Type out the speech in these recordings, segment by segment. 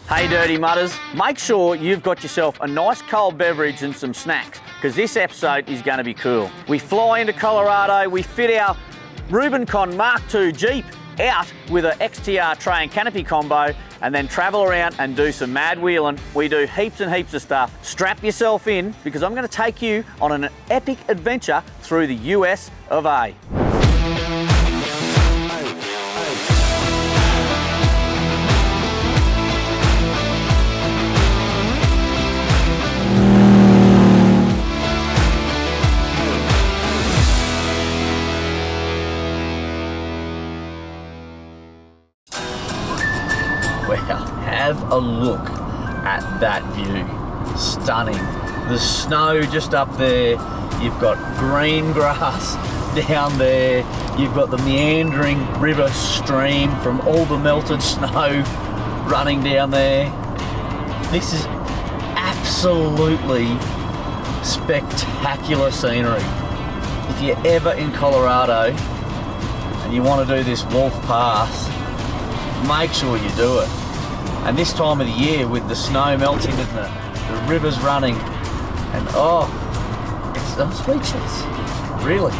Hey Dirty Mutters, make sure you've got yourself a nice cold beverage and some snacks, because this episode is going to be cool. We fly into Colorado, we fit our 𝗬𝗢𝗨 Mark II Jeep out with a 𝗕𝗢𝗨𝗟𝗏 combo, and then travel around and do some mad wheeling. We do heaps and heaps of stuff. Strap yourself in, because I'm going to take you on an epic adventure through the US of A. Wow, have a look at that view. Stunning. The snow just up there. You've got green grass down there. You've got the meandering river stream from all the melted snow running down there. This is absolutely spectacular scenery. If you're ever in Colorado and you want to do this Wolf Pass, make sure you do it. And this time of the year, with the snow melting and the rivers running, and oh, I'm speechless, really.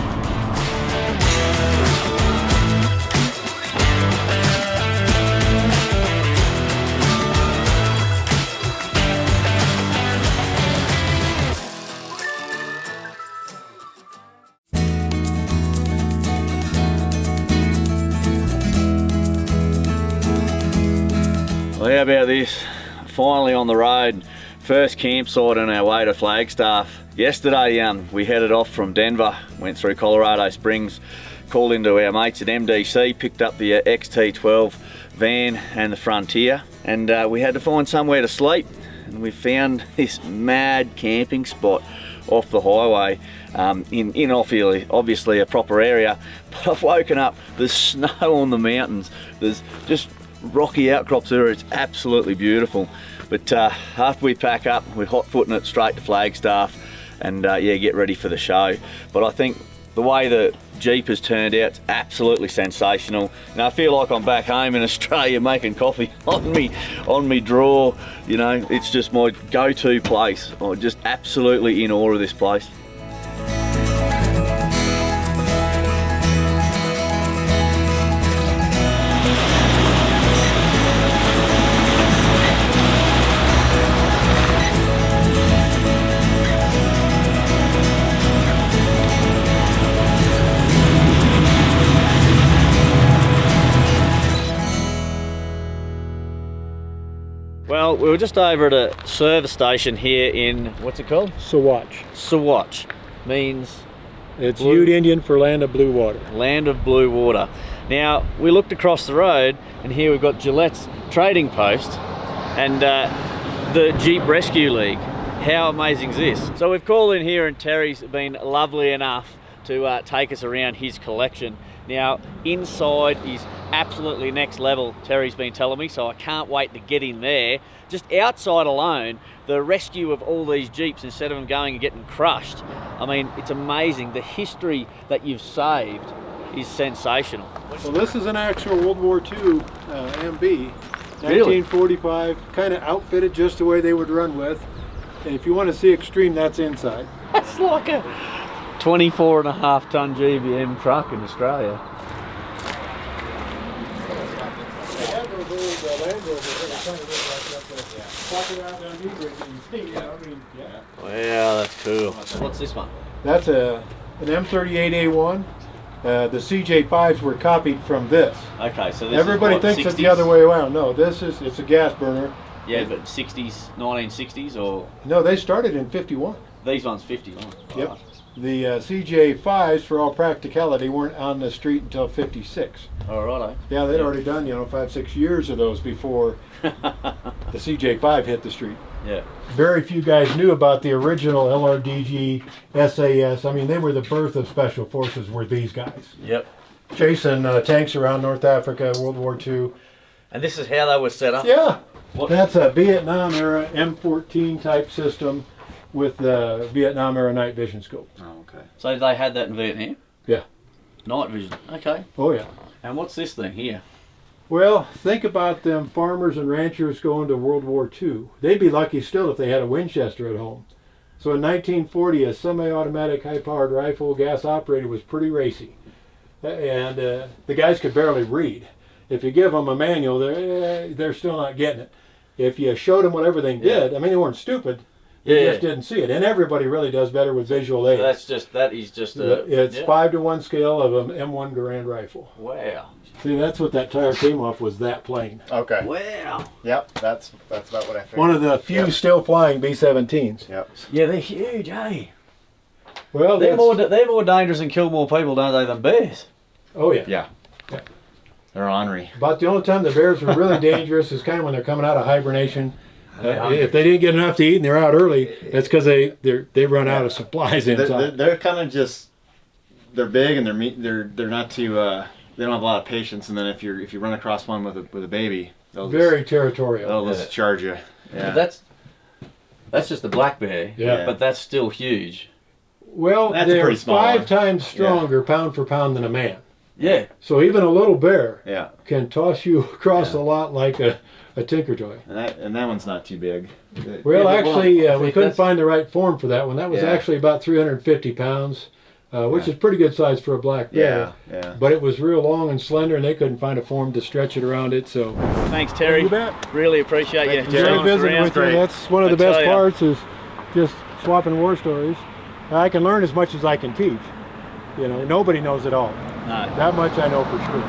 Well, how about this? Finally on the road. First campsite on our way to Flagstaff. Yesterday we headed off from Denver, went through Colorado Springs, called into our mates at MDC, picked up the XT12 van and the Frontier, and we had to find somewhere to sleep, and we found this mad camping spot off the highway, in obviously a proper area, but I've woken up, there's snow on the mountains, there's just rocky outcrops there. It's absolutely beautiful. But after we pack up, we're hot-footing it straight to Flagstaff, and yeah, get ready for the show. But I think the way the Jeep has turned out, it's absolutely sensational. And I feel like I'm back home in Australia making coffee on me drawer. You know, it's just my go-to place. I'm just absolutely in awe of this place. Well, we were just over at a service station here in, what's it called? 𝗬𝗢𝗨𝗟𝗏. Means? It's Ute Indian for land of blue water. Land of blue water. Now, we looked across the road, and here we've got Gillette's trading post and the Jeep Rescue League. How amazing is this? So we've called in here, and Terry's been lovely enough to take us around his collection. Now, inside is absolutely next level, Terry's been telling me, so I can't wait to get in there. Just outside alone, the rescue of all these Jeeps, instead of them going and getting crushed, I mean, it's amazing. The history that you've saved is sensational. Well, this is an actual World War II MB, 1945, kind of outfitted just the way they would run with. And if you want to see extreme, that's inside. That's like a 24.5 ton GBM truck in Australia. Wow, that's cool. What's this one? That's an M38A1. The CJ5s were copied from this. Okay, so this everybody is what, thinks 60s? it's the other way around. No, it's a gas burner. Yeah, but 60s, 1960s, or? No, they started in 51. These ones 51. Yep. Right. The CJ5s, for all practicality, weren't on the street until 56. Oh, righto. Yeah, they'd already done, 5-6 years of those before the CJ5 hit the street. Yeah. Very few guys knew about the original LRDG SAS. I mean, they were the birth of Special Forces, were these guys. Yep. Chasing tanks around North Africa, World War II. And this is how they were set up? Yeah. What? That's a Vietnam era M14 type system with the Vietnam era night vision scope. Oh, okay. So they had that in Vietnam? Yeah. Night vision. Okay. Oh, yeah. And what's this thing here? Well, think about them farmers and ranchers going to World War II. They'd be lucky still if they had a Winchester at home. So in 1940, a semi-automatic high-powered rifle, gas operated, was pretty racy. And the guys could barely read. If you give them a manual, they're still not getting it. If you showed them what everything did, I mean, they weren't stupid. They just didn't see it. And everybody really does better with visual aid. That is just a... It's 5-to-1 scale of an M1 Garand rifle. Wow. See, that's what that tire came off, was that plane. Okay. Wow. Yep, that's about what I figured. One of the few still flying B-17s. Yep. Yeah, they're huge, eh? Well, they're more dangerous and kill more people, don't they, than bears? Oh, yeah. Yeah. They're ornery. About the only time the bears were really dangerous is kind of when they're coming out of hibernation. If they didn't get enough to eat and they're out early, that's because they run out of supplies inside. They're kind of just, they're big and they're not too they don't have a lot of patience, and then if you run across one with a baby, they'll territorial. They'll just charge you. Yeah. But that's just a black bear. Yeah. But that's still huge. Well, That's they're pretty small 5 one. times stronger pound for pound than a man. Yeah. So even a little bear Yeah. can toss you across a lot like a tinker toy. And that one's not too big. Well, actually, we couldn't that's- find the right form for that one. That was actually about 350 pounds, which is pretty good size for a black bear. Yeah. But it was real long and slender, and they couldn't find a form to stretch it around it. So Thanks, Terry. You bet. Really appreciate you. Terry. enjoy visiting with you. Great. That's one of the I best tell ya. parts, is just swapping war stories. I can learn as much as I can teach. You know, nobody knows it all. No. That much I know for sure.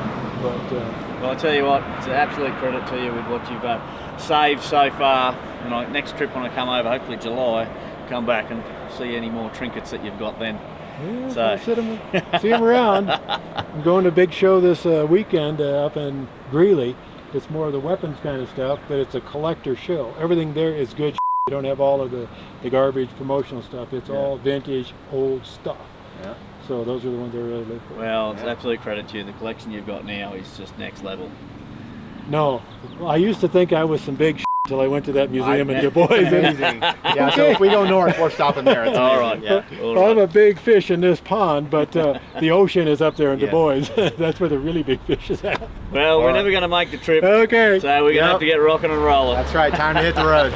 But Well, I tell you what, it's an absolute credit to you with what you've saved so far. And next trip when I come over, hopefully July, come back and see any more trinkets that you've got then. yeah, So- I'll see them around. I'm going to a big show this weekend up in Greeley. It's more of the weapons kind of stuff, but it's a collector show. Everything there is good. You don't have all of the garbage promotional stuff. It's all vintage, old stuff. Yeah. So those are the ones I really live for. Well, it's an absolute credit to you. The collection you've got now is just next level. No, I used to think I was some big until I went to that museum in Du Bois. Amazing. Yeah. So if we go north, we're stopping there. It's All amazing. right. Yeah. All I'm right. a big fish in this pond, but the ocean is up there in Du Yeah. Bois. That's where the really big fish is at. Well, we're right. never going to make the trip, Okay. so we're going to have to get rocking and rolling. That's right. Time to hit the road.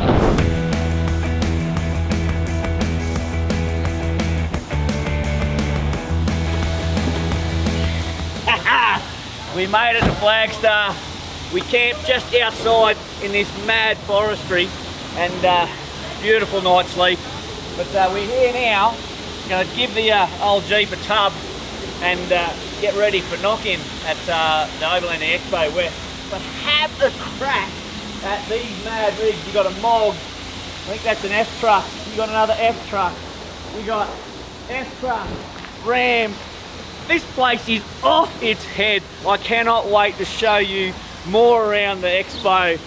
We made it to Flagstaff. We camped just outside in this mad forestry, and beautiful night's sleep. But we're here now. Going to give the old Jeep a tub and get ready for knock-in at the Overlanding Expo West. But have a crack at these mad rigs. You got a MOG. I think that's an F truck. You got another F truck. We got F truck, Ram. This place is off its head. I cannot wait to show you more around the expo.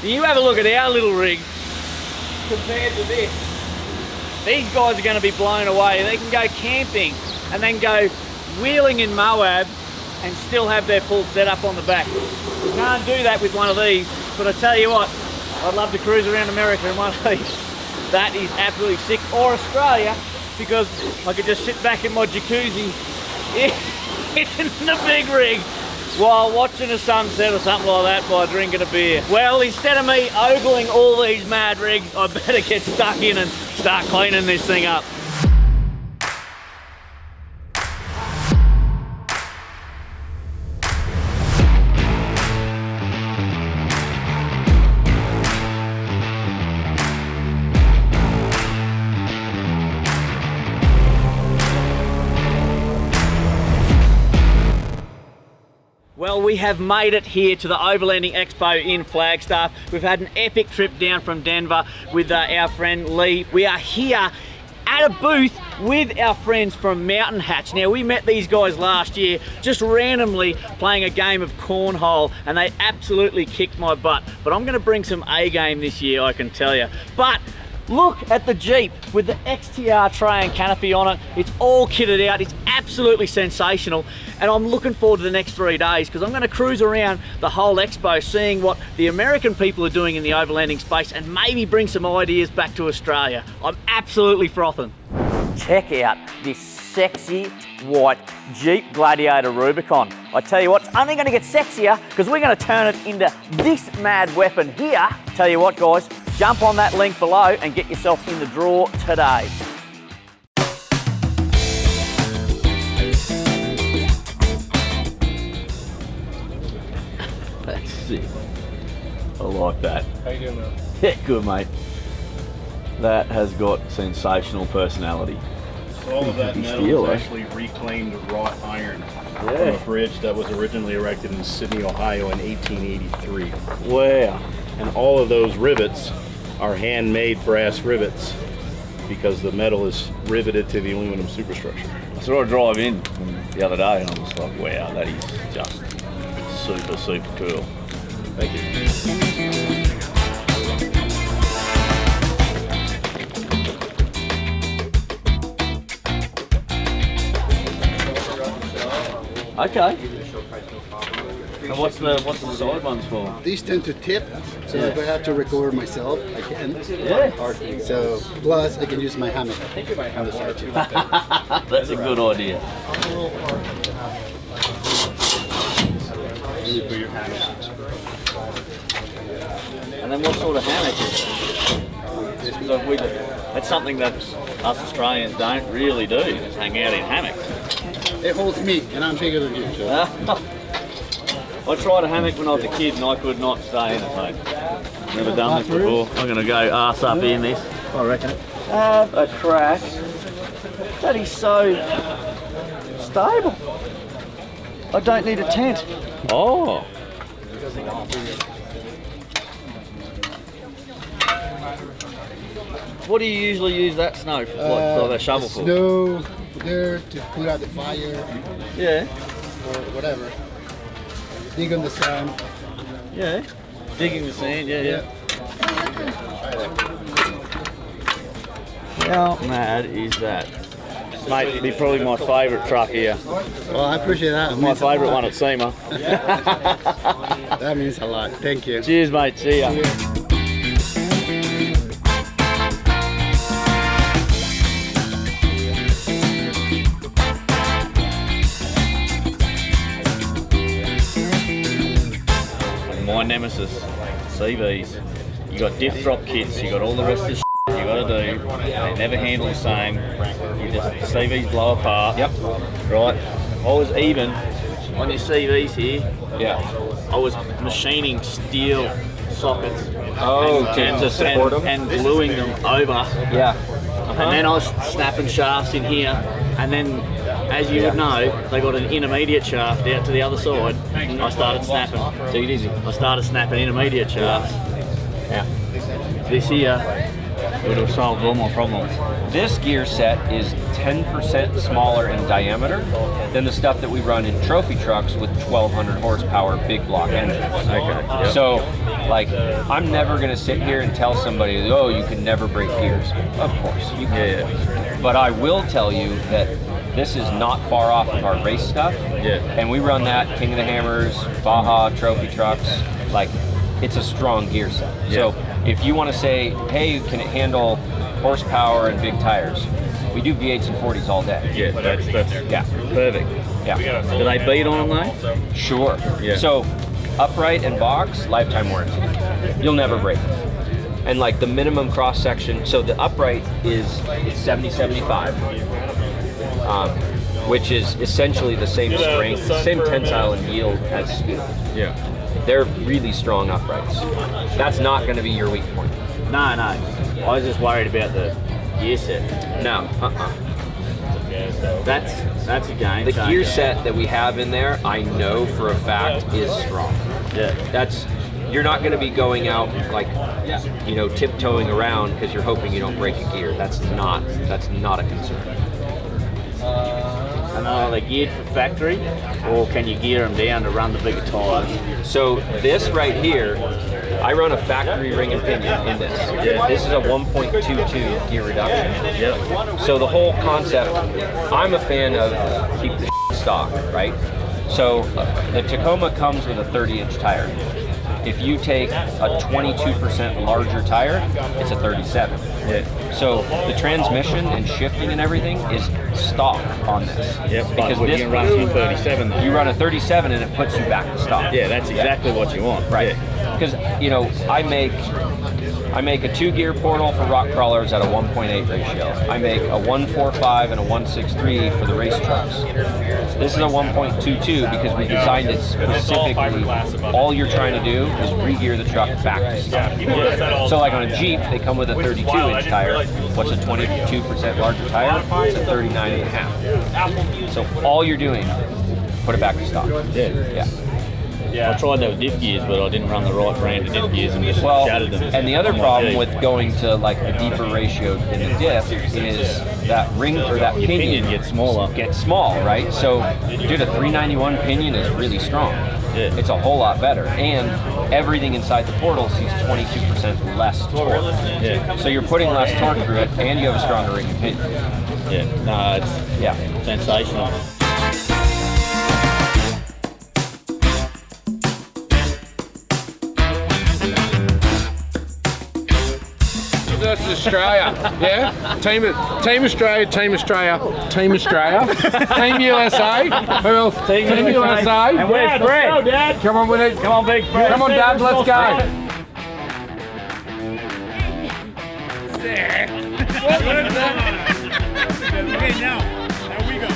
You have a look at our little rig compared to this. These guys are going to be blown away. They can go camping and then go wheeling in Moab and still have their full setup on the back. You can't do that with one of these, but I tell you what, I'd love to cruise around America in one of these. That is absolutely sick. Or Australia, because I could just sit back in my jacuzzi in the big rig while watching a sunset or something like that by drinking a beer. Well, instead of me ogling all these mad rigs, I better get stuck in and start cleaning this thing up. Well, we have made it here to the Overlanding Expo in Flagstaff. We've had an epic trip down from Denver with our friend Lee. We are here at a booth with our friends from Mountain Hatch. Now, we met these guys last year just randomly playing a game of cornhole, and they absolutely kicked my butt. But I'm gonna bring some A game this year, I can tell you. But look at the Jeep with the XTR tray and canopy on it. It's all kitted out. It's absolutely sensational. And I'm looking forward to the next 3 days because I'm going to cruise around the whole expo seeing what the American people are doing in the overlanding space and maybe bring some ideas back to Australia. I'm absolutely frothing. Check out this sexy white Jeep Gladiator Rubicon. I tell you what, it's only going to get sexier because we're going to turn it into this mad weapon here. Tell you what, guys, jump on that link below and get yourself in the draw today. That's sick. I like that. How you doing, man? Yeah, good, mate. That has got sensational personality. So all of that metal Steel, is eh? actually reclaimed wrought iron from a bridge that was originally erected in Sydney, Ohio in 1883. Wow. And all of those rivets are handmade brass rivets because the metal is riveted to the aluminum superstructure. I saw a drive in the other day and I was like, wow, that is just super, super cool. Thank you. Okay. And what's the side ones for? These tend to tip, so if I have to record myself, I can. Yeah. So, plus I can use my hammock on the side too. That's a good idea. You put your hammock. And then what sort of hammock is it? That's something that us Australians don't really do, just hang out in hammocks. It holds me, and I'm bigger than you. So. I tried a hammock when I was a kid and I could not stay in it, mate. Never done this before. I'm going to go arse up in this. I reckon. Have a crack. That is so stable. I don't need a tent. Oh. What do you usually use that snow for? Like that shovel for? Snow there to put out the fire Yeah. or whatever. Dig on the sand. Yeah. Digging the sand, yeah. How mad is that? Mate, it'd be probably my favourite truck here. Well, I appreciate that. My favourite one at SEMA. That means a lot. Thank you. Cheers, mate. See ya. My nemesis, CVs. You got diff drop kits, you got all the rest of the you got to do. They never handle the same. You just CVs blow apart. Yep. Right. I was even on your CVs here. Yeah. I was machining steel sockets. Oh, to support them and gluing them over. Yeah. And then I was snapping shafts in here, and then, as you would know, they got an intermediate shaft out to the other side. I started snapping. Take it easy. I started snapping intermediate shafts. Yeah. This here would have solved all my problems. This gear set is 10% smaller in diameter than the stuff that we run in trophy trucks with 1,200 horsepower big block engines. Okay. Yep. So, like, I'm never going to sit here and tell somebody, oh, you can never break gears. Of course, you can. Yeah. But I will tell you that this is not far off of our race stuff. Yeah. And we run that King of the Hammers, Baja trophy trucks. Like, it's a strong gear set. Yeah. So if you want to say, hey, can it handle horsepower and big tires? We do V8s and 40s all day. Yeah, that's Yeah. perfect. Yeah. Do they beat on them though? Sure. Yeah. So upright and box, lifetime warranty. You'll never break it. And like the minimum cross section, so the upright it's 70-75, which is essentially the same strength, same tensile and yield as steel. Yeah. They're really strong uprights. That's not going to be your weak point. No. I was just worried about the gear set. No. That's a game. The changer. gear set that we have in there, I know for a fact is strong. Yeah. You're not going to be going out like, tiptoeing around because you're hoping you don't break a gear. That's not a concern. And are they geared for factory, or can you gear them down to run the bigger tires? So this right here, I run a factory ring and pinion in this. Yeah. This is a 1.22 gear reduction. Yep. So the whole concept, I'm a fan of keep the stock, right? So the Tacoma comes with a 30-inch tire. If you take a 22% larger tire, it's a 37. Yeah. So the transmission and shifting and everything is stock on this. Yep. Because But this you can run a 37 though. you run a 37 and it puts you back to stock. Yeah, that's exactly what you want. Right. Because you know, I make a 2-gear portal for rock crawlers at a 1.8 ratio. I make a 1.45 and a 1.63 for the race trucks. This is a 1.22 because we designed it specifically. All you're trying to do is re-gear the truck back to stock. So like on a Jeep, they come with a 32-inch tire. What's a 22% larger tire? It's a 39.5. So all you're doing, put it back to stock. Yeah. I tried that with diff gears, but I didn't run the right brand of diff gears and just shattered them. And the other problem with going to like the deeper ratio in the diff is that ring or that pinion gets smaller. Gets small, right? So, dude, a 391 pinion is really strong. Yeah. It's a whole lot better, and everything inside the portal sees 22% less torque. Yeah. So you're putting less torque through it, and you have a stronger ring and pinion. Yeah. No, it's sensational. Versus Australia, yeah. Team Australia, Team Australia, Team Australia, Team USA. Who else? Team USA. And where's Brad? Let's go, Dad. Come on with it. Come on, big Brad. Come on, Dad. Let's go. Okay, now we go.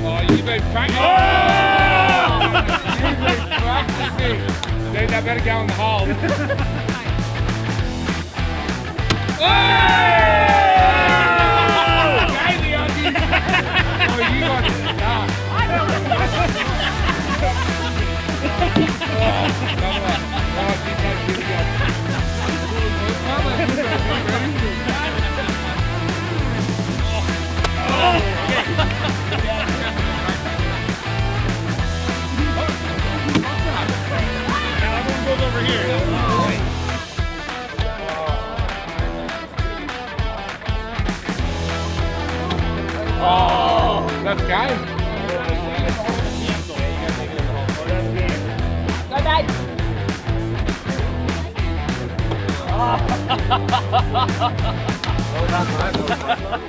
Oh, you've been practicing. You've been practicing. Dude, I better go in the hall. Over here. Oh, that's game. Go, Dad.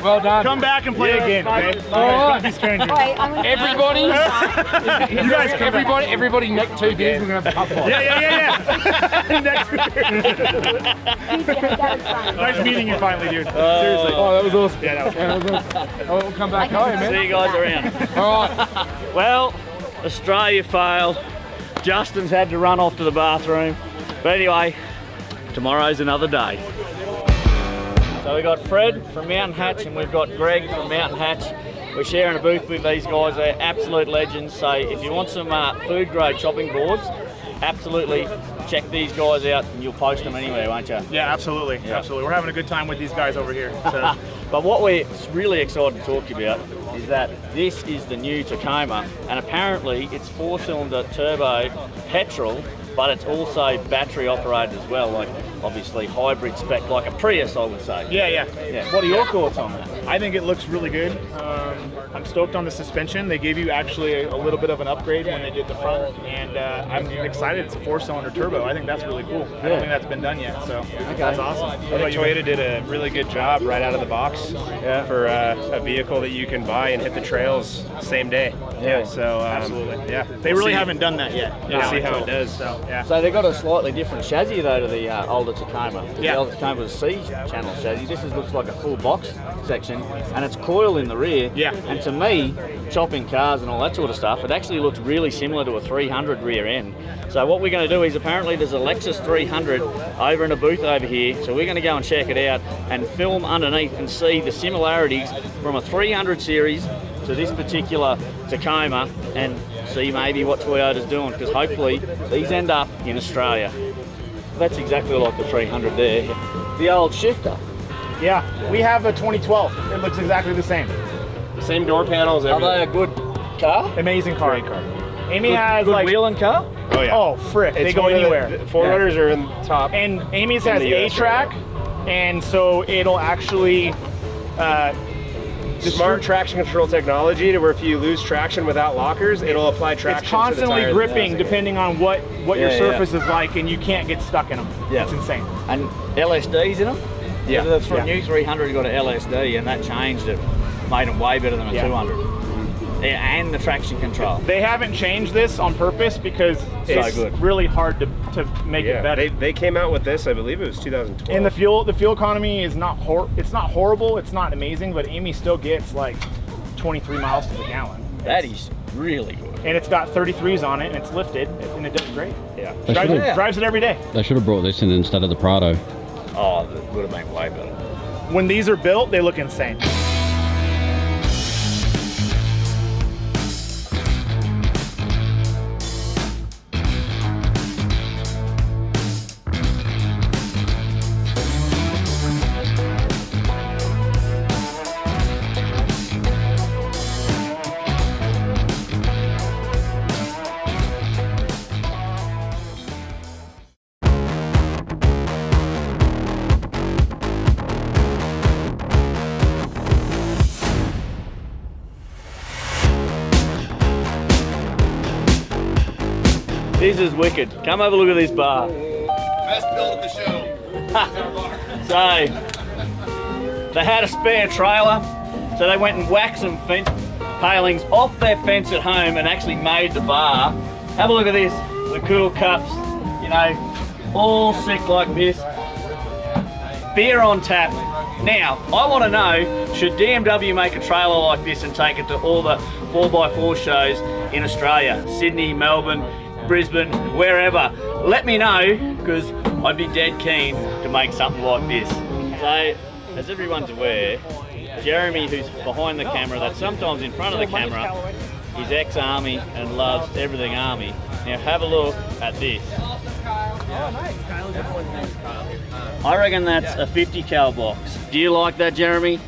Well done. Come back and play again, okay? All right. Everybody, You guys, everybody neck 2 beers, we're going to have a pub fight. Nice meeting you finally, dude. Seriously. Oh, that was awesome. Yeah, that was awesome. Oh, we'll come back home, man. See you guys around. All right. Well, Australia failed. Justin's had to run off to the bathroom. But anyway, tomorrow's another day. So we've got Fred from Mountain Hatch and we've got Greg from Mountain Hatch. We're sharing a booth with these guys. They're absolute legends. So if you want some food grade chopping boards, absolutely check these guys out and you'll post them anywhere, won't you? Yeah, absolutely. Yeah. Absolutely. We're having a good time with these guys over here. So. But what we're really excited to talk to you about is that this is the new Tacoma, and apparently it's 4-cylinder turbo petrol, but it's also battery operated as well, like obviously hybrid spec, like a Prius, I would say. Yeah. What are your thoughts on that? I think it looks really good. I'm stoked on the suspension. They gave you actually a little bit of an upgrade when they did the front, and I'm excited. It's a 4-cylinder turbo. I think that's really cool. I don't think that's been done yet, so that's awesome. I think Toyota did a really good job right out of the box for a vehicle that you can buy and hit the trails same day. Yeah. So Absolutely. Yeah. They really haven't done that yet. We'll see how it does. So, yeah. So they've got a slightly different chassis though to the older Tacoma. Yeah. The older Tacoma was a C-channel chassis. This looks like a full box section, and it's coil in the rear. Yeah. And to me, chopping cars and all that sort of stuff, it actually looks really similar to a 300 rear end. So what we're going to do is apparently there's a Lexus 300 over in a booth over here. So we're going to go and check it out and film underneath and see the similarities from a 300 series to this particular Tacoma and see maybe what Toyota's doing, because hopefully these end up in Australia. That's exactly like the 300 there. The old shifter. Yeah. We have a 2012. It looks exactly the same. The same door panels, Are everything. they a good car? Amazing car. Great car. Amy has Good like wheeling car? Oh yeah. Oh frick! They It's go one of anywhere. The 400s are in the top. And Amy's in has the US A-track, and so it'll actually smart traction control technology to where if you lose traction without lockers, it'll apply traction. It's constantly to the tire. gripping depending on what your surface is like, and you can't get stuck in them. Yeah. It's insane. And LSDs in them? Yeah. The new 300 got an LSD, and that changed it. Made them way better than a 200. Yeah, and the traction control. They haven't changed this on purpose because it's really hard to make it better. They came out with this, I believe it was 2012. And the fuel economy is not it's not horrible, it's not amazing, but Amy still gets like 23 miles to the gallon. That is really good. And it's got 33s on it, and it's lifted, and it does great. Yeah. Drives it every day. They should have brought this in instead of the Prado. Oh, that would have been way better. When these are built, they look insane. This is wicked. Come have a look at this bar. Best build of the show. So, they had a spare trailer, so they went and whacked some fence palings off their fence at home and actually made the bar. Have a look at this. The cool cups, you know, all sick like this. Beer on tap. Now, I want to know, should DMW make a trailer like this and take it to all the 4x4 shows in Australia? Sydney, Melbourne, Brisbane, wherever. Let me know, because I'd be dead keen to make something like this. So, as everyone's aware, Jeremy, who's behind the camera, that's sometimes in front of the camera, is ex-Army and loves everything Army. Now have a look at this. I reckon that's a 50 cal box. Do you like that, Jeremy?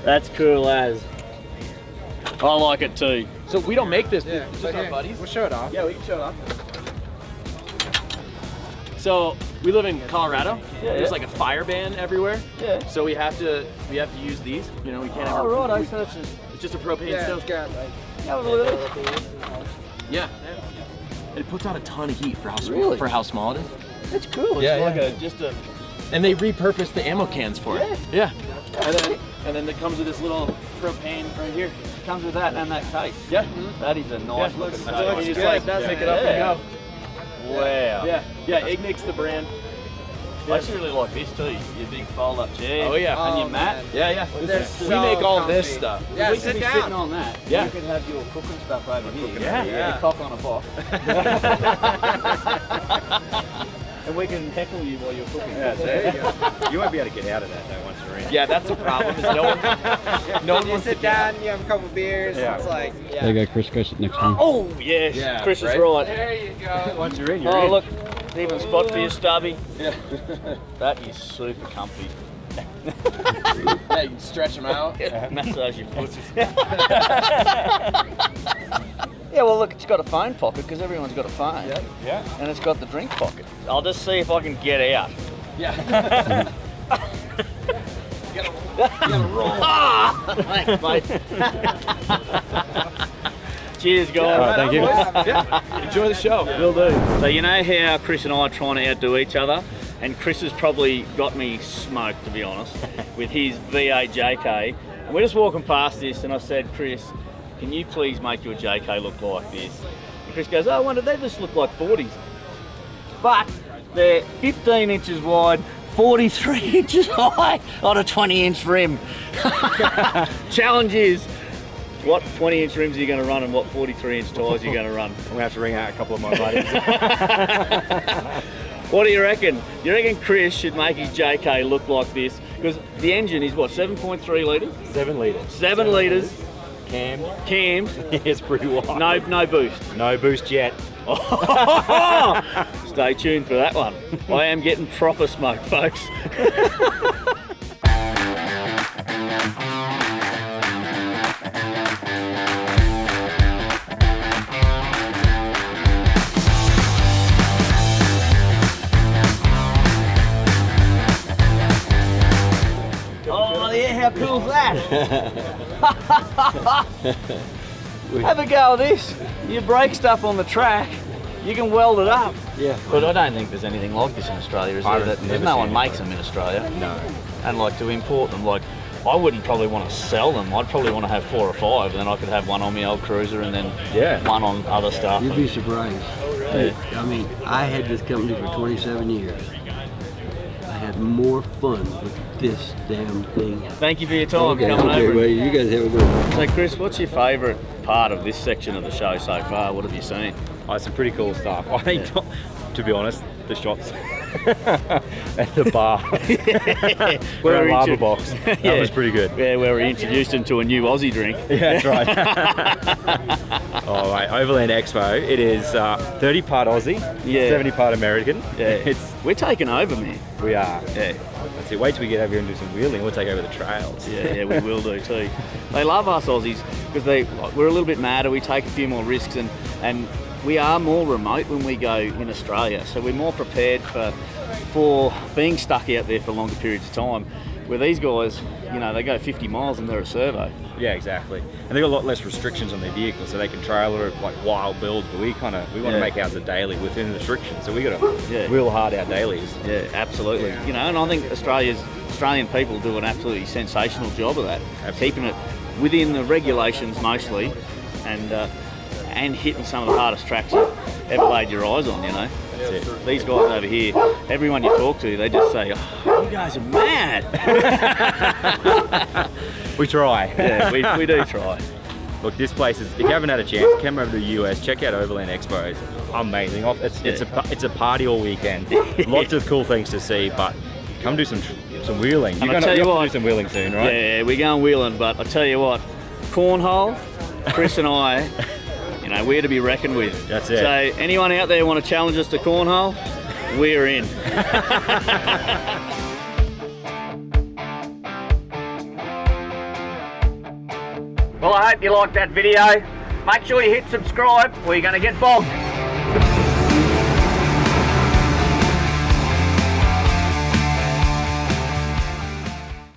That's cool as. I like it too. So we don't make this, just our buddies? We'll show it off. Yeah, we can show it off. So we live in Colorado. There's like a fire ban everywhere. Yeah. So we have to use these. You know, we can't have. Oh right, so it's just a propane stove. Got like. Yeah. It puts out a ton of heat for how small, Really? for how small it is. It's cool. Yeah, It's like just a. And they repurpose the ammo cans for it. Yeah. And then it comes with this little propane right here. It comes with that and that case. Yeah. That is a nice looking So case. you just like pick it up and go. Wow. Yeah, Ignik's the brand. I actually really like this too. Your big fold up chair. Oh yeah. And your mat. Yeah. They're We make all this stuff. Yeah, We sit could be down. sitting on that. Yeah. You could have your cooking stuff over here. Yeah. Your cock on a box. And we can heckle you while you're cooking. Yeah, there you go. You might be able to get out of that though once you're in. Yeah, that's the problem. Is no one You wants to sit down, you have a couple beers, it's like, There you go, Chris. Go sit next time. Oh yes, Yeah, Chris right? is right. There you go. Once you're in, you're Oh in. look, even spot for your stubby. Yeah. That is super comfy. Yeah, you can stretch them out. Massage your foot. Yeah, well look, it's got a phone pocket because everyone's got a phone. Yeah. And it's got the drink pocket. I'll just see if I can get out. Yeah. You gotta roll. Thanks, mate. Cheers, guys. All right, thank you. Yeah. Enjoy the show. Will do. So you know how Chris and I are trying to outdo each other? And Chris has probably got me smoked, to be honest, with his V8 JK. And we're just walking past this and I said, Chris, can you please make your JK look like this? And Chris goes, oh, I wonder, they just look like 40s. But they're 15 inches wide, 43 inches high on a 20-inch rim. Challenge is, what 20-inch rims are you going to run and what 43-inch tyres are you going to run? I'm gonna have to ring out a couple of my buddies. What do you reckon? You reckon Chris should make his JK look like this? Because the engine is what, 7.3 litres? 7 litres. 7 litres. Cammed. It's pretty wide. No boost. No boost yet. Stay tuned for that one. I am getting proper smoke, folks. Have a go at this. You break stuff on the track, you can weld it up. Yeah. But I don't think there's anything like this in Australia, is there? There's no one makes them in Australia. No. And like to import them, like I wouldn't probably want to sell them. I'd probably want to have 4 or 5, and then I could have one on my old cruiser and then one on other stuff. You'd be surprised. Yeah. I mean, I had this company for 27 years. I had more fun with this damn thing. Thank you for your time coming over. Well, you guys have a good one. So Chris, what's your favourite part of this section of the show so far? What have you seen? Oh, some pretty cool stuff. I think, to be honest, the shots at the bar. Where our lava box. That was pretty good. Yeah, where we introduced him to a new Aussie drink. Yeah, that's right. Oh, mate, Overland Expo. It is 30 part Aussie, 70 part American. Yeah, we're taking over, man. We are. Yeah. That's it. Wait till we get over here and do some wheeling. We'll take over the trails. Yeah, we will do too. They love us Aussies because we're a little bit madder. We take a few more risks and we are more remote when we go in Australia, so we're more prepared for being stuck out there for longer periods of time. Where these guys, you know, they go 50 miles and they're a servo. Yeah, exactly. And they've got a lot less restrictions on their vehicles, so they can trailer it like wild builds. But we want to make ours a daily within restrictions, so we got to wheel hard our dailies. Yeah, absolutely. You know, and I think Australian people do an absolutely sensational job of that, keeping it within the regulations mostly, and hitting some of the hardest tracks you've ever laid your eyes on, you know. These guys over here, everyone you talk to, they just say, oh, you guys are mad. We try. Yeah, we do try. Look, this place is, if you haven't had a chance, come over to the US, check out Overland Expo. It's amazing. It's a party all weekend. Lots of cool things to see, but come do some wheeling. You're going to do some wheeling soon, right? Yeah, we're going wheeling, but I tell you what, cornhole, Chris and I, you know, we're to be reckoned with. That's it. So anyone out there want to challenge us to cornhole, we're in. Well, I hope you liked that video. Make sure you hit subscribe or you're going to get bogged.